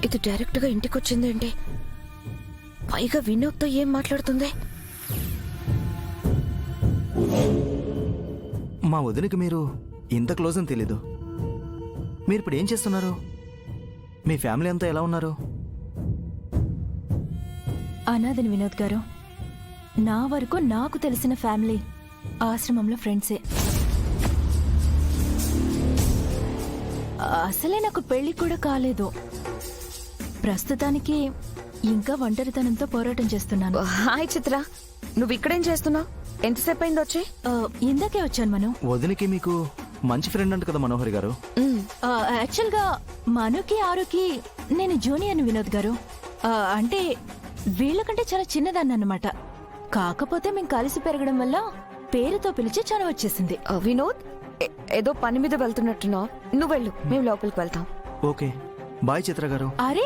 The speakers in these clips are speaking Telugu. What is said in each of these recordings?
ఇది డైరెక్ట్ గా ఇంటికి వచ్చిందేంటి? పైగా వినోద్తో ఏం మాట్లాడుతుంది? మా వదినకి మీరు ఇంత క్లోజ్ అని తెలీదు. మీరు ఇప్పుడు ఏం చేస్తున్నారు? మీ ఫ్యామిలీ అంతా ఎలా ఉన్నారు? అనాథని వినోద్ గారు, నా వరకు నాకు తెలిసిన ఫ్యామిలీ ఆశ్రమంలో ఫ్రెండ్సే. అసలే నాకు పెళ్లి కూడా కాలేదు. ప్రస్తుతానికి ఇంకా ఒంటరితనంతో పోరాటం చేస్తున్నాను. హాయ్ చిత్ర, నువ్వు ఇక్కడేం చేస్తున్నావు? ఎంతసేపు అయింది వచ్చి? ఇందాకే వచ్చాను మను. వదినకి మీకు మంచి ఫ్రెండ్ అంట కదా మనోహరి గారు. యాక్చువల్ గా మనుకి ఆరుకి నేను జూనియర్ వినోద్ గారు. అంటే వీళ్ళకంటే చాలా చిన్నదాన్ని అన్నమాట. కాకపోతే మేము కలిసి పెరగడం వల్ల పేరుతో పిలిచి చాలా వచ్చేసింది. వినోద్, ఏదో పని మీద వెళ్తున్నట్టున్నావు. నువ్వు వెళ్ళు, మేము లోపలికి వెళ్తాం. ఓకే బాయ్ చిత్ర గారు. అరే,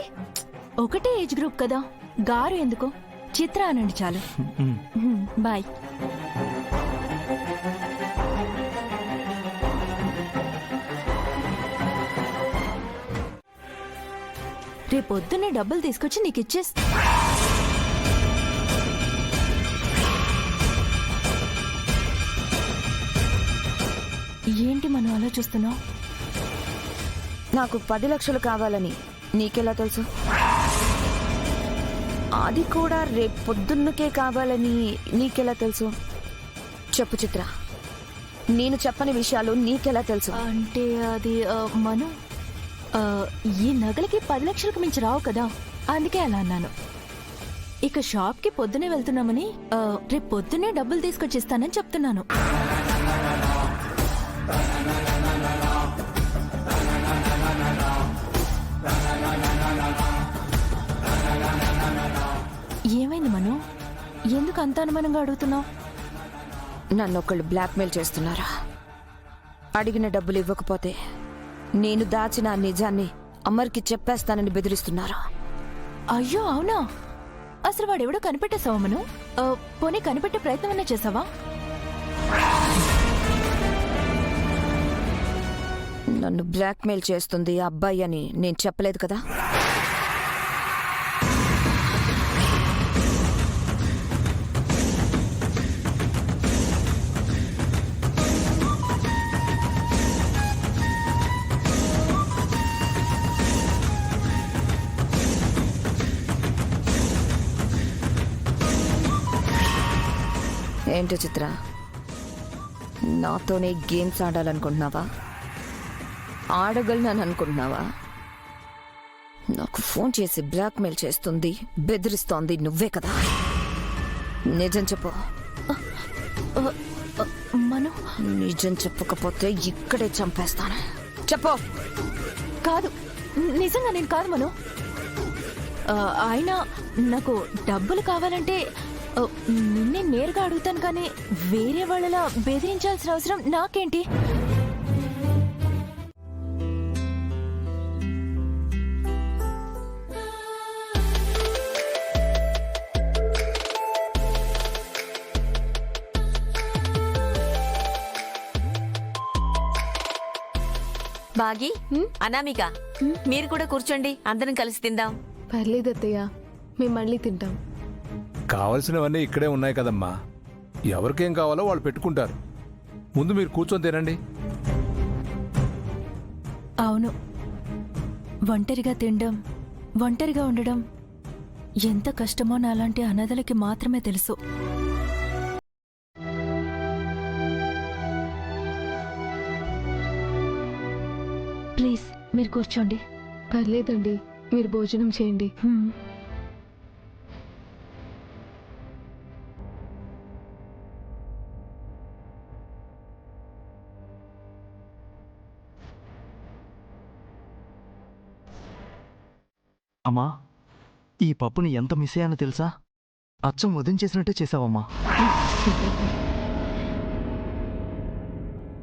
ఒకటే ఏజ్ గ్రూప్ కదా, గారు ఎందుకు, చిత్ర అనండి చాలు. బాయ్. రేపొద్దున్నే డబ్బులు తీసుకొచ్చి నీకు ఇచ్చేస్తా. ఏంటి మనం అలా చూస్తున్నావు? నాకు 10 లక్షలు కావాలని నీకెలా తెలుసు? అది కూడా రేపు పొద్దున్నకే కావాలని నీకెలా తెలుసు? చెప్పు చిత్ర, నేను చెప్పని విషయాలు నీకెలా తెలుసు? అంటే అది మను, ఈ నగలకి 10 లక్షలకు మించి రావు కదా, అందుకే అలా అన్నాను. ఇక షాప్ కి పొద్దునే వెళ్తున్నామని రేపు పొద్దునే డబ్బులు తీసుకొచ్చిస్తానని చెప్తున్నాను. ఏమైంది మను? ఎందుకు అంత అనుమానంగా అడుగుతున్నావు? నన్ను ఒకళ్ళు బ్లాక్మెయిల్ చేస్తున్నారా? అడిగిన డబ్బులు ఇవ్వకపోతే నేను దాచిన ఆ నిజాన్ని అమర్కి చెప్పేస్తానని బెదిరిస్తున్నారు. అయ్యో అవునా? అసలు వాడెవడో కనిపెట్టేశావా మను? పోనీ కనిపెట్టే ప్రయత్నం అన్నా చేసావా? నన్ను బ్లాక్మెయిల్ చేస్తుంది ఆ అబ్బాయి అని నేను చెప్పలేదు కదా. ఏంటో చిత్ర, నాతోనే గేమ్స్ ఆడాలనుకుంటున్నావా? ఆడగలను అనుకుంటున్నావా? నాకు ఫోన్ చేసి బ్లాక్మెయిల్ చేస్తుంది, బెదిరిస్తోంది నువ్వే కదా. నిజం చెప్పు. మను, నిజం చెప్పకపోతే ఇక్కడే చంపేస్తాను. చెప్పు. కాదు, నిజంగా నేను కాదు మను. ఆయన నాకు డబ్బులు కావాలంటే నిన్నే నేరుగా అడుగుతాను, కానీ వేరే వాళ్ళలా బెదిరించాల్సిన అవసరం నాకేంటి? బాగి, అనామిక, మీరు కూడా కూర్చోండి, అందరం కలిసి తిందాం. పర్లేదు అత్తయ్య, మేము మళ్ళీ తింటాం. కావలసినవన్నీ ఇక్కడే ఉన్నాయి కదమ్మా. ఎవరికేం కావాలో వాళ్ళు పెట్టుకుంటారు. ముందు మీరు కూర్చొని తినండి. అవును, ఒంటరిగా తినడం, ఒంటరిగా ఉండడం ఎంత కష్టమో నాలాంటి అనాథలకి మాత్రమే తెలుసు. ప్లీజ్ మీరు కూర్చోండి. పర్లేదండి, మీరు భోజనం చేయండి. అమ్మా, ఈ పప్పుని ఎంత మిస్ అయ్యానో తెలుసా? అచ్చం వదిన చేసినట్టే చేసావమ్మా.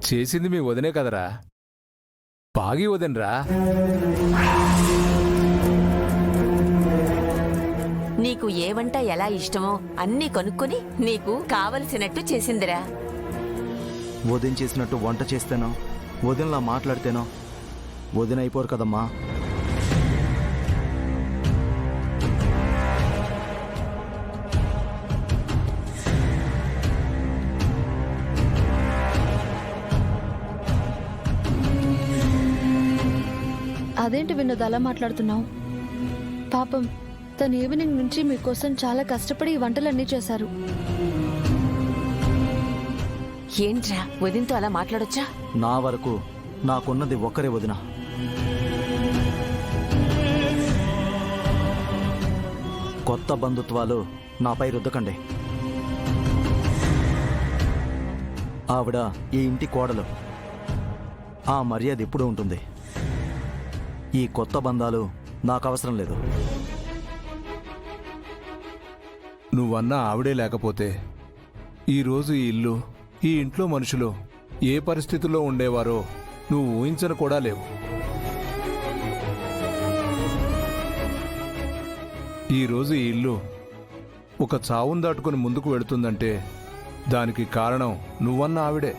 చేసింది మీ వదినే కదరా, బాగి వదినరా. నీకు ఏ వంట ఎలా ఇష్టమో అన్నీ కొనుక్కొని నీకు కావలసినట్టు చేసిందిరా. వదిన చేసినట్టు వంట చేస్తేనో, వదినలా మాట్లాడితేనో వదిన అయిపోరు కదమ్మా. అదేంటి వినోద్ అలా మాట్లాడుతున్నావు? పాపం తను ఈవినింగ్ నుంచి మీకోసం చాలా కష్టపడి ఈ వంటలన్నీ చేశారు. ఏంట్రా వదినతో అలా మాట్లాడొచ్చా? నా వరకు నాకున్నది ఒక్కరే వదిన. కొత్త బంధుత్వాలు నాపై రుద్దకండి. ఆవిడ ఈ ఇంటి కోడలు. ఆ మర్యాద ఎప్పుడూ ఉంటుంది. ఈ కొత్త బంధాలు నాకు అవసరం లేదు. నువ్వన్నా ఆవిడే లేకపోతే ఈరోజు ఈ ఇల్లు, ఈ ఇంట్లో మనుషులు ఏ పరిస్థితుల్లో ఉండేవారో నువ్వు ఊహించను కూడా లేవు. ఈరోజు ఈ ఇల్లు ఒక చావును దాటుకుని ముందుకు వెళుతుందంటే దానికి కారణం నువ్వన్న ఆవిడే.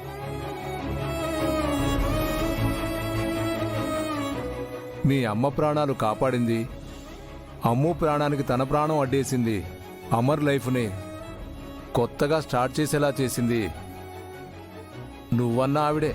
మీ అమ్మ ప్రాణాలు కాపాడింది, అమ్ము ప్రాణానికి తన ప్రాణం అడ్డేసింది, అమర్ లైఫ్ని కొత్తగా స్టార్ట్ చేసేలా చేసింది నువ్వన్న ఆవిడే.